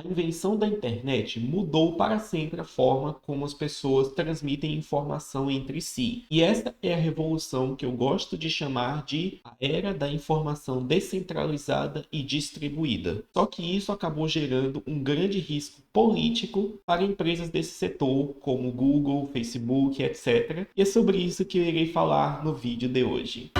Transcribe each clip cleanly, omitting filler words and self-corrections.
A invenção da internet mudou para sempre a forma como as pessoas transmitem informação entre si. E esta é a revolução que eu gosto de chamar de a era da informação descentralizada e distribuída. Só que isso acabou gerando um grande risco político para empresas desse setor, como Google, Facebook, etc. E é sobre isso que eu irei falar no vídeo de hoje.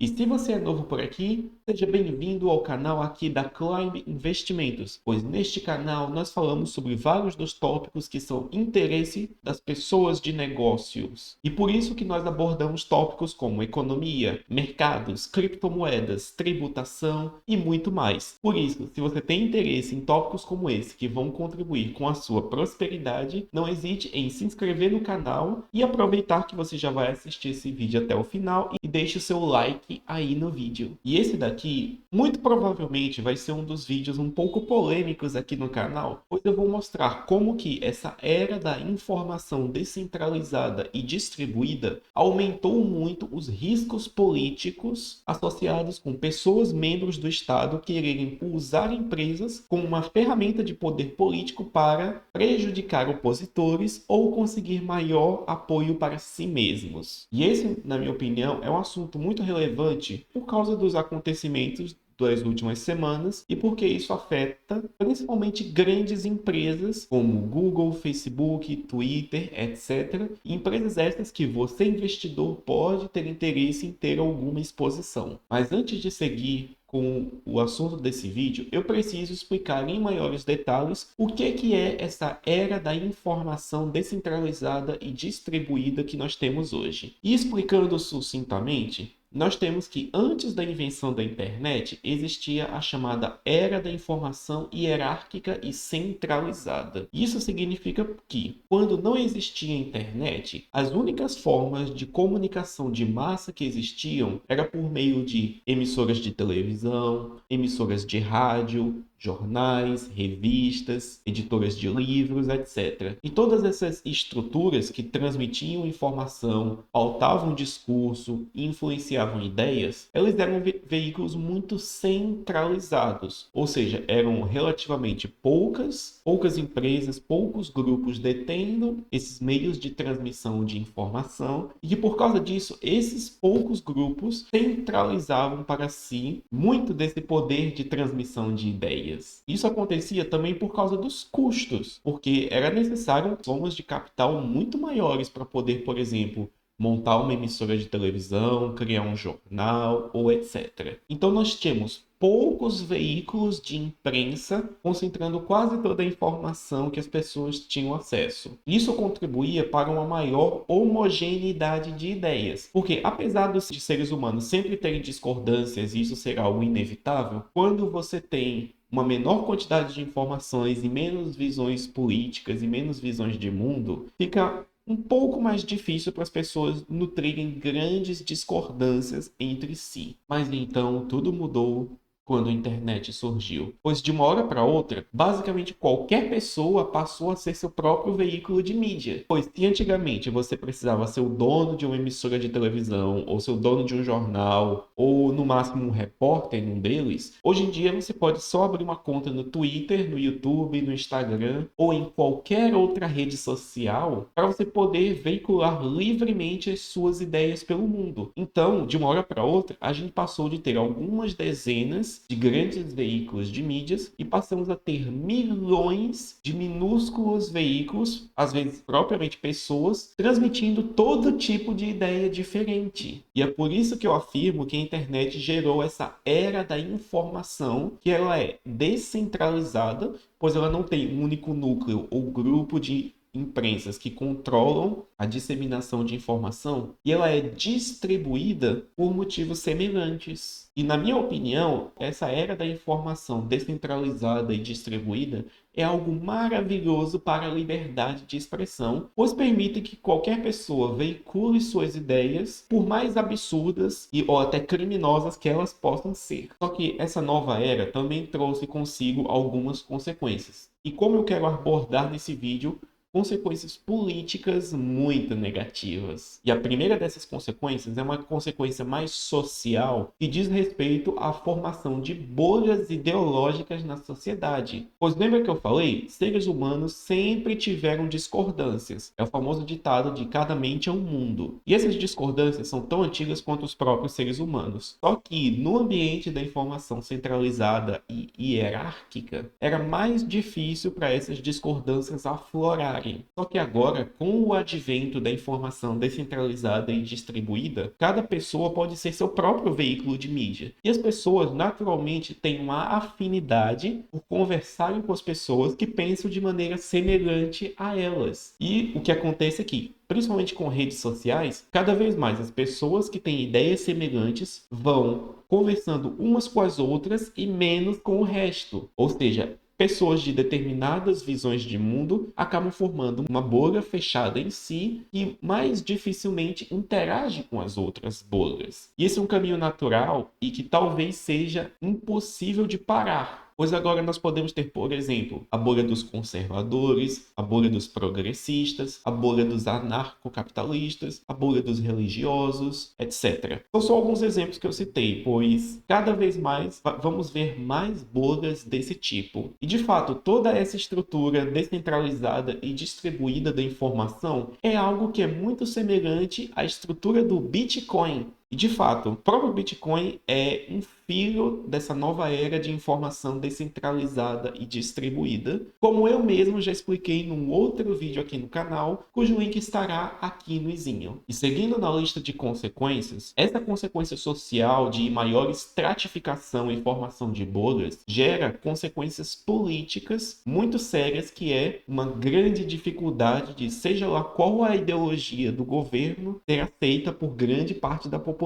E se você é novo por aqui, seja bem-vindo ao canal aqui da Climb Investimentos, pois neste canal nós falamos sobre vários dos tópicos que são interesse das pessoas de negócios. E por isso que nós abordamos tópicos como economia, mercados, criptomoedas, tributação e muito mais. Por isso, se você tem interesse em tópicos como esse que vão contribuir com a sua prosperidade, não hesite em se inscrever no canal e aproveitar que você já vai assistir esse vídeo até o final e deixe o seu like aí no vídeo. E esse daqui, muito provavelmente, vai ser um dos vídeos um pouco polêmicos aqui no canal, pois eu vou mostrar como que essa era da informação descentralizada e distribuída aumentou muito os riscos políticos associados com pessoas membros do Estado quererem usar empresas como uma ferramenta de poder político para prejudicar opositores ou conseguir maior apoio para si mesmos. E esse, na minha opinião, é um assunto muito relevante por causa dos acontecimentos das últimas semanas e porque isso afeta principalmente grandes empresas como Google, Facebook, Twitter, etc. E empresas estas que você, investidor, pode ter interesse em ter alguma exposição. Mas antes de seguir com o assunto desse vídeo, eu preciso explicar em maiores detalhes o que é essa era da informação descentralizada e distribuída que nós temos hoje. E explicando sucintamente, nós temos que antes da invenção da internet existia a chamada era da informação hierárquica e centralizada. Isso significa que quando não existia internet, as únicas formas de comunicação de massa que existiam era por meio de emissoras de televisão, emissoras de rádio, jornais, revistas, editoras de livros, etc. E todas essas estruturas que transmitiam informação, pautavam discurso e influenciavam ideias, elas eram veículos muito centralizados, ou seja, eram relativamente poucas empresas, poucos grupos detendo esses meios de transmissão de informação e que por causa disso, esses poucos grupos centralizavam para si muito desse poder de transmissão de ideias. Isso acontecia também por causa dos custos, porque era necessário somas de capital muito maiores para poder, por exemplo, montar uma emissora de televisão, criar um jornal ou etc. Então nós tínhamos poucos veículos de imprensa concentrando quase toda a informação que as pessoas tinham acesso. Isso contribuía para uma maior homogeneidade de ideias, porque apesar de seres humanos sempre terem discordâncias, e isso será algo inevitável, quando você tem uma menor quantidade de informações e menos visões políticas e menos visões de mundo, fica um pouco mais difícil para as pessoas nutrirem grandes discordâncias entre si. Mas então tudo mudou quando a internet surgiu, pois de uma hora para outra, basicamente qualquer pessoa passou a ser seu próprio veículo de mídia. Pois se antigamente você precisava ser o dono de uma emissora de televisão, ou ser o dono de um jornal, ou no máximo um repórter num deles, hoje em dia você pode só abrir uma conta no Twitter, no YouTube, no Instagram, ou em qualquer outra rede social, para você poder veicular livremente as suas ideias pelo mundo. Então, de uma hora para outra, a gente passou de ter algumas dezenas de grandes veículos de mídias e passamos a ter milhões de minúsculos veículos, às vezes propriamente pessoas, transmitindo todo tipo de ideia diferente. E é por isso que eu afirmo que a internet gerou essa era da informação, que ela é descentralizada, pois ela não tem um único núcleo ou grupo de imprensas que controlam a disseminação de informação e ela é distribuída por motivos semelhantes. E na minha opinião, essa era da informação descentralizada e distribuída é algo maravilhoso para a liberdade de expressão, pois permite que qualquer pessoa veicule suas ideias, por mais absurdas ou até criminosas que elas possam ser. Só que essa nova era também trouxe consigo algumas consequências. E como eu quero abordar nesse vídeo, consequências políticas muito negativas. E a primeira dessas consequências é uma consequência mais social que diz respeito à formação de bolhas ideológicas na sociedade. Pois lembra que eu falei? Seres humanos sempre tiveram discordâncias. É o famoso ditado de cada mente é um mundo. E essas discordâncias são tão antigas quanto os próprios seres humanos. Só que no ambiente da informação centralizada e hierárquica, era mais difícil para essas discordâncias aflorarem. Só que agora, com o advento da informação descentralizada e distribuída, cada pessoa pode ser seu próprio veículo de mídia. E as pessoas, naturalmente, têm uma afinidade por conversarem com as pessoas que pensam de maneira semelhante a elas. E o que acontece aqui? Principalmente com redes sociais, cada vez mais as pessoas que têm ideias semelhantes vão conversando umas com as outras e menos com o resto. Ou seja, pessoas de determinadas visões de mundo acabam formando uma bolha fechada em si e mais dificilmente interage com as outras bolhas. E esse é um caminho natural e que talvez seja impossível de parar. Pois agora nós podemos ter, por exemplo, a bolha dos conservadores, a bolha dos progressistas, a bolha dos anarcocapitalistas, a bolha dos religiosos, etc. São só alguns exemplos que eu citei, pois cada vez mais vamos ver mais bolhas desse tipo. E de fato, toda essa estrutura descentralizada e distribuída da informação é algo que é muito semelhante à estrutura do Bitcoin. E de fato, o próprio Bitcoin é um filho dessa nova era de informação descentralizada e distribuída, como eu mesmo já expliquei num outro vídeo aqui no canal, cujo link estará aqui no izinho. E seguindo na lista de consequências, essa consequência social de maior estratificação e formação de bolhas gera consequências políticas muito sérias, que é uma grande dificuldade de, seja lá qual a ideologia do governo, ser aceita por grande parte da população.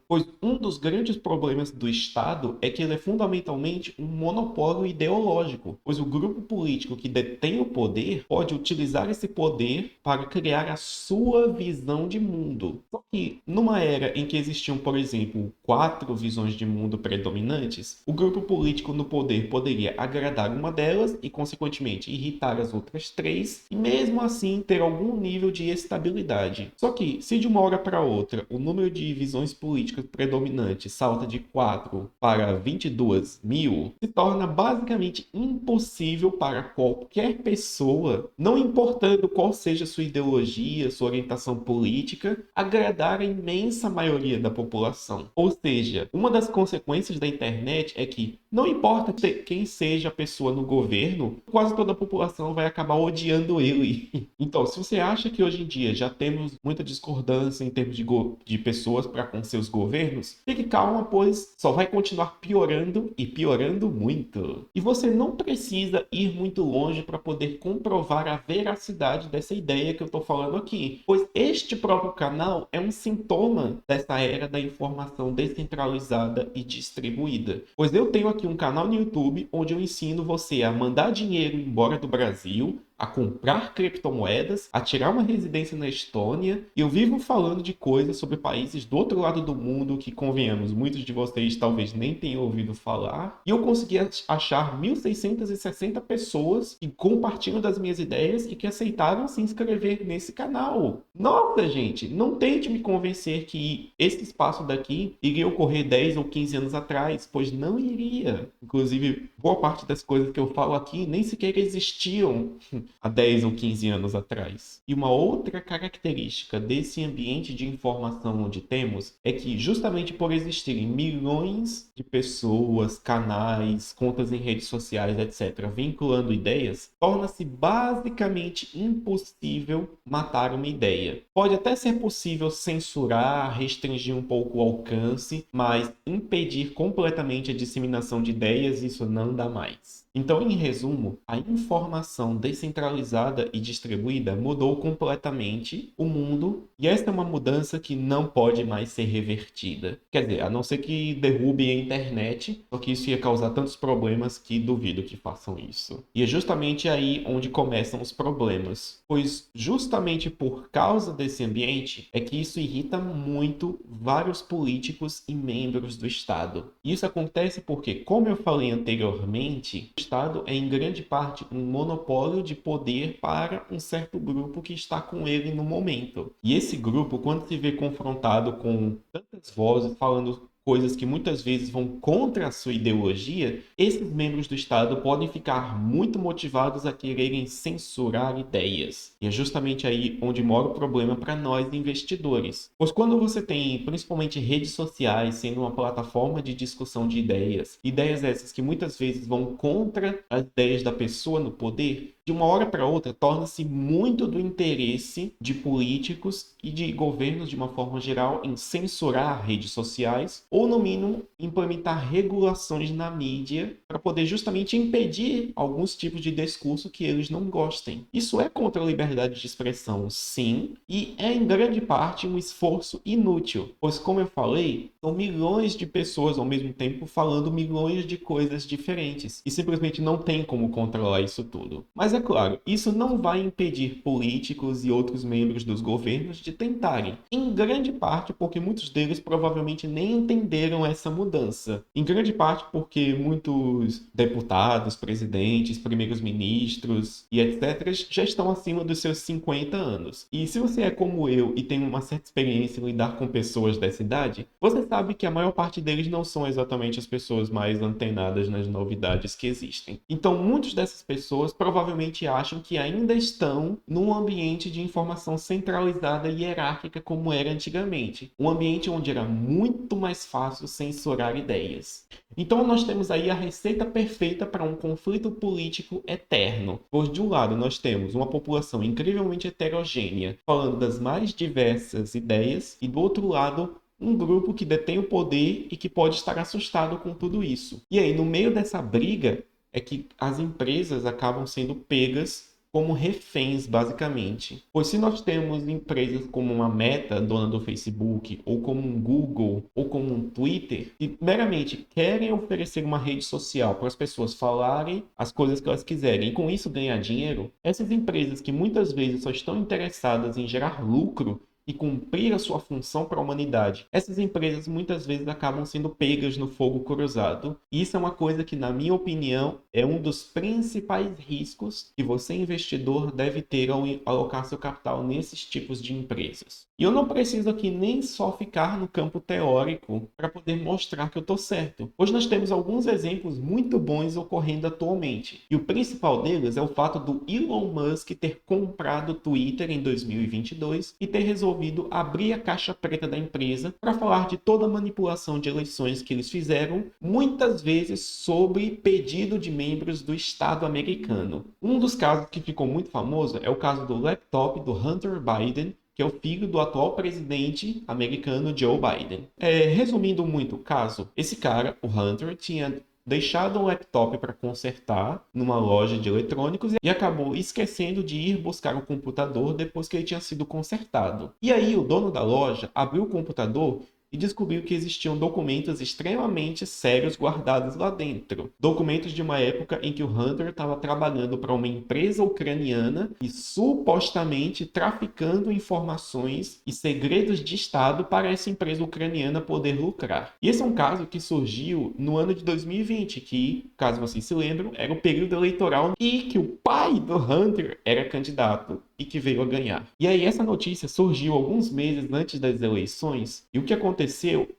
Pois um dos grandes problemas do Estado é que ele é fundamentalmente um monopólio ideológico, pois o grupo político que detém o poder pode utilizar esse poder para criar a sua visão de mundo. Só que numa era em que existiam, por exemplo, 4 visões de mundo predominantes, o grupo político no poder poderia agradar uma delas e, consequentemente, irritar as outras 3 e mesmo assim ter algum nível de estabilidade. Só que, se de uma hora para outra o número de visões políticas predominantes salta de 4 para 22 mil, se torna basicamente impossível para qualquer pessoa, não importando qual seja sua ideologia, sua orientação política, agradar a imensa maioria da população. Ou seja, uma das consequências da internet é que não importa quem seja a pessoa no governo, quase toda a população vai acabar odiando ele. Então, se você acha que hoje em dia já temos muita discordância em termos de pessoas para com seus governos, fique calma, pois só vai continuar piorando e piorando muito. E você não precisa ir muito longe para poder comprovar a veracidade dessa ideia que eu estou falando aqui, pois este próprio canal é um sintoma dessa era da informação descentralizada e distribuída. Pois eu tenho aqui um canal no YouTube onde eu ensino você a mandar dinheiro embora do Brasil, a comprar criptomoedas, a tirar uma residência na Estônia, e eu vivo falando de coisas sobre países do outro lado do mundo que, convenhamos, muitos de vocês talvez nem tenham ouvido falar, e eu consegui achar 1.660 pessoas que compartilham das minhas ideias e que aceitaram se inscrever nesse canal. Nossa, gente, não tente me convencer que esse espaço daqui iria ocorrer 10 ou 15 anos atrás, pois não iria. Inclusive, boa parte das coisas que eu falo aqui nem sequer existiam há 10 ou 15 anos atrás. E uma outra característica desse ambiente de informação onde temos é que, justamente por existirem milhões de pessoas, canais, contas em redes sociais, etc., vinculando ideias, torna-se basicamente impossível matar uma ideia. Pode até ser possível censurar, restringir um pouco o alcance, mas impedir completamente a disseminação de ideias, isso não dá mais. Então, em resumo, a informação descentralizada e distribuída mudou completamente o mundo, e esta é uma mudança que não pode mais ser revertida. Quer dizer, a não ser que derrubem a internet, só que isso ia causar tantos problemas que duvido que façam isso. E é justamente aí onde começam os problemas, pois justamente por causa desse ambiente é que isso irrita muito vários políticos e membros do Estado. E isso acontece porque, como eu falei anteriormente, o Estado é em grande parte um monopólio de poder para um certo grupo que está com ele no momento. E esse grupo, quando se vê confrontado com tantas vozes falando coisas que muitas vezes vão contra a sua ideologia, esses membros do Estado podem ficar muito motivados a quererem censurar ideias. E é justamente aí onde mora o problema para nós investidores. Pois quando você tem principalmente redes sociais sendo uma plataforma de discussão de ideias, ideias essas que muitas vezes vão contra as ideias da pessoa no poder, de uma hora para outra, torna-se muito do interesse de políticos e de governos, de uma forma geral, em censurar redes sociais ou, no mínimo, implementar regulações na mídia para poder justamente impedir alguns tipos de discurso que eles não gostem. Isso é contra a liberdade de expressão, sim, e é em grande parte um esforço inútil, pois, como eu falei, são milhões de pessoas ao mesmo tempo falando milhões de coisas diferentes e simplesmente não tem como controlar isso tudo. Mas é claro, isso não vai impedir políticos e outros membros dos governos de tentarem, em grande parte porque muitos deles provavelmente nem entenderam essa mudança. Em grande parte porque muitos deputados, presidentes, primeiros ministros e etc. já estão acima dos seus 50 anos. E se você é como eu e tem uma certa experiência em lidar com pessoas dessa idade, você sabe que a maior parte deles não são exatamente as pessoas mais antenadas nas novidades que existem. Então, muitas dessas pessoas provavelmente acham que ainda estão num ambiente de informação centralizada e hierárquica como era antigamente. Um ambiente onde era muito mais fácil censurar ideias. Então nós temos aí a receita perfeita para um conflito político eterno. Pois de um lado nós temos uma população incrivelmente heterogênea, falando das mais diversas ideias, e do outro lado um grupo que detém o poder e que pode estar assustado com tudo isso. E aí, no meio dessa briga, é que as empresas acabam sendo pegas como reféns, basicamente. Pois se nós temos empresas como uma Meta, dona do Facebook, ou como um Google, ou como um Twitter, que meramente querem oferecer uma rede social para as pessoas falarem as coisas que elas quiserem e com isso ganhar dinheiro, essas empresas que muitas vezes só estão interessadas em gerar lucro e cumprir a sua função para a humanidade, essas empresas muitas vezes acabam sendo pegas no fogo cruzado. E isso é uma coisa que, na minha opinião, é um dos principais riscos que você, investidor, deve ter ao alocar seu capital nesses tipos de empresas. E eu não preciso aqui nem só ficar no campo teórico para poder mostrar que eu estou certo. Hoje nós temos alguns exemplos muito bons ocorrendo atualmente. E o principal deles é o fato do Elon Musk ter comprado o Twitter em 2022 e ter resolvido abrir a caixa preta da empresa para falar de toda a manipulação de eleições que eles fizeram, muitas vezes sobre pedido de membros do Estado americano. Um dos casos que ficou muito famoso é o caso do laptop do Hunter Biden, que é o filho do atual presidente americano Joe Biden. Resumindo muito o caso, esse cara, o Hunter, tinha deixado um laptop para consertar numa loja de eletrônicos e acabou esquecendo de ir buscar o computador depois que ele tinha sido consertado. E aí o dono da loja abriu o computador e descobriu que existiam documentos extremamente sérios guardados lá dentro. Documentos de uma época em que o Hunter estava trabalhando para uma empresa ucraniana e supostamente traficando informações e segredos de Estado para essa empresa ucraniana poder lucrar. E esse é um caso que surgiu no ano de 2020, que, caso vocês se lembram, era o período eleitoral e que o pai do Hunter era candidato e que veio a ganhar. E aí essa notícia surgiu alguns meses antes das eleições, e o que aconteceu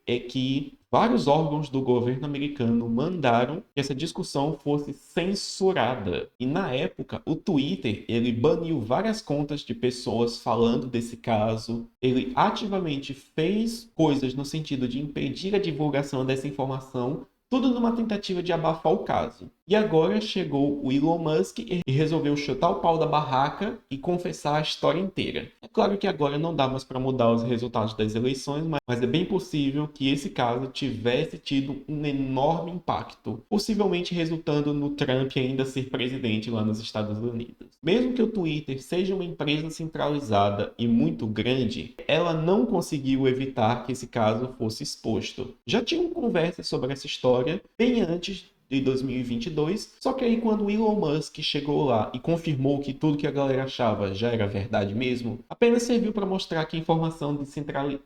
é que vários órgãos do governo americano mandaram que essa discussão fosse censurada. E na época, o Twitter, ele baniu várias contas de pessoas falando desse caso. Ele ativamente fez coisas no sentido de impedir a divulgação dessa informação, tudo numa tentativa de abafar o caso. E agora chegou o Elon Musk e resolveu chutar o pau da barraca e confessar a história inteira. É claro que agora não dá mais para mudar os resultados das eleições, mas é bem possível que esse caso tivesse tido um enorme impacto, possivelmente resultando no Trump ainda ser presidente lá nos Estados Unidos. Mesmo que o Twitter seja uma empresa centralizada e muito grande, ela não conseguiu evitar que esse caso fosse exposto. Já tinham conversas sobre essa história bem antes de 2022. Só que aí quando o Elon Musk chegou lá e confirmou que tudo que a galera achava já era verdade mesmo, apenas serviu para mostrar que a informação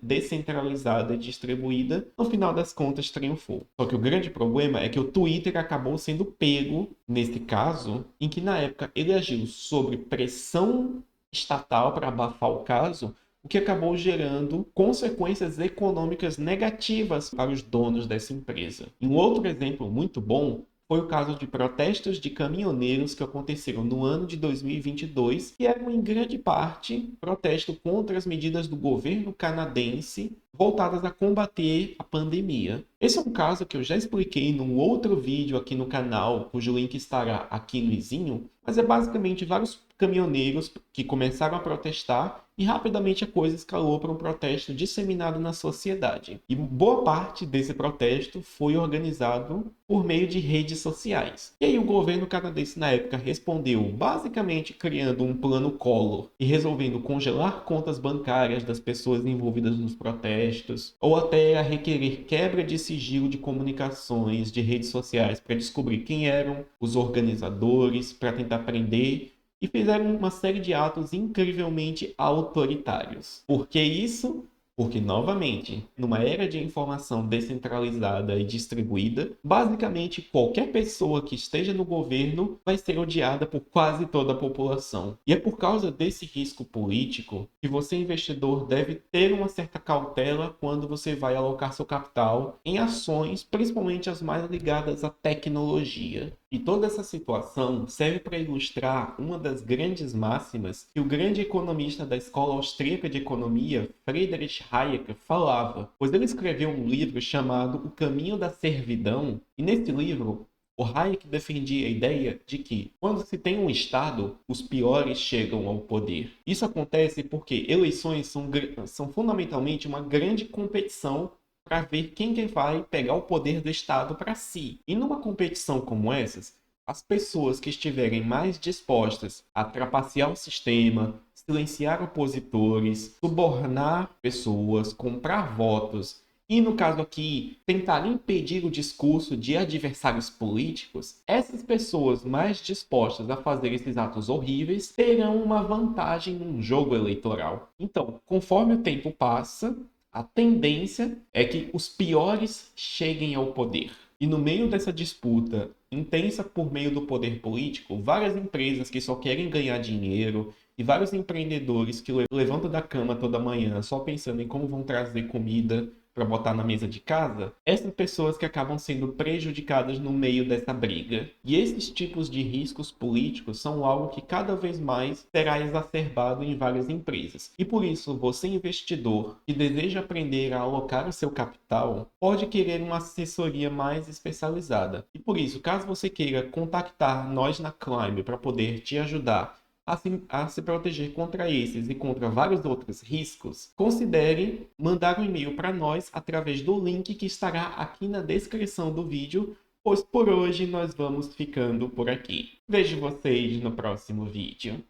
descentralizada e distribuída, no final das contas, triunfou. Só que o grande problema é que o Twitter acabou sendo pego, nesse caso, em que na época ele agiu sob pressão estatal para abafar o caso, o que acabou gerando consequências econômicas negativas para os donos dessa empresa. E um outro exemplo muito bom foi o caso de protestos de caminhoneiros que aconteceram no ano de 2022, que eram em grande parte protesto contra as medidas do governo canadense voltadas a combater a pandemia. Esse é um caso que eu já expliquei num outro vídeo aqui no canal, cujo link estará aqui no izinho, mas é basicamente vários caminhoneiros que começaram a protestar e rapidamente a coisa escalou para um protesto disseminado na sociedade. E boa parte desse protesto foi organizado por meio de redes sociais. E aí o governo canadense na época respondeu basicamente criando um plano Collor e resolvendo congelar contas bancárias das pessoas envolvidas nos protestos, ou até a requerer quebra de sigilo de comunicações de redes sociais para descobrir quem eram os organizadores, para tentar prender, e fizeram uma série de atos incrivelmente autoritários. Por que isso? Porque, novamente, numa era de informação descentralizada e distribuída, basicamente qualquer pessoa que esteja no governo vai ser odiada por quase toda a população. E é por causa desse risco político que você, investidor, deve ter uma certa cautela quando você vai alocar seu capital em ações, principalmente as mais ligadas à tecnologia. E toda essa situação serve para ilustrar uma das grandes máximas que o grande economista da escola austríaca de economia, Friedrich Hayek, falava, pois ele escreveu um livro chamado O Caminho da Servidão, e nesse livro o Hayek defendia a ideia de que, quando se tem um Estado, os piores chegam ao poder. Isso acontece porque eleições são fundamentalmente uma grande competição para ver quem que vai pegar o poder do Estado para si. E numa competição como essas, as pessoas que estiverem mais dispostas a trapacear o sistema, silenciar opositores, subornar pessoas, comprar votos e, no caso aqui, tentar impedir o discurso de adversários políticos, essas pessoas mais dispostas a fazer esses atos horríveis terão uma vantagem num jogo eleitoral. Então, conforme o tempo passa, a tendência é que os piores cheguem ao poder. E no meio dessa disputa intensa por meio do poder político, várias empresas que só querem ganhar dinheiro e vários empreendedores que levantam da cama toda manhã só pensando em como vão trazer comida para botar na mesa de casa, essas pessoas que acabam sendo prejudicadas no meio dessa briga. E esses tipos de riscos políticos são algo que cada vez mais será exacerbado em várias empresas. E por isso, você, investidor que deseja aprender a alocar o seu capital, pode querer uma assessoria mais especializada. E por isso, caso você queira contactar nós na Climb para poder te ajudar a se proteger contra esses e contra vários outros riscos, considere mandar um e-mail para nós através do link que estará aqui na descrição do vídeo, pois por hoje nós vamos ficando por aqui. Vejo vocês no próximo vídeo.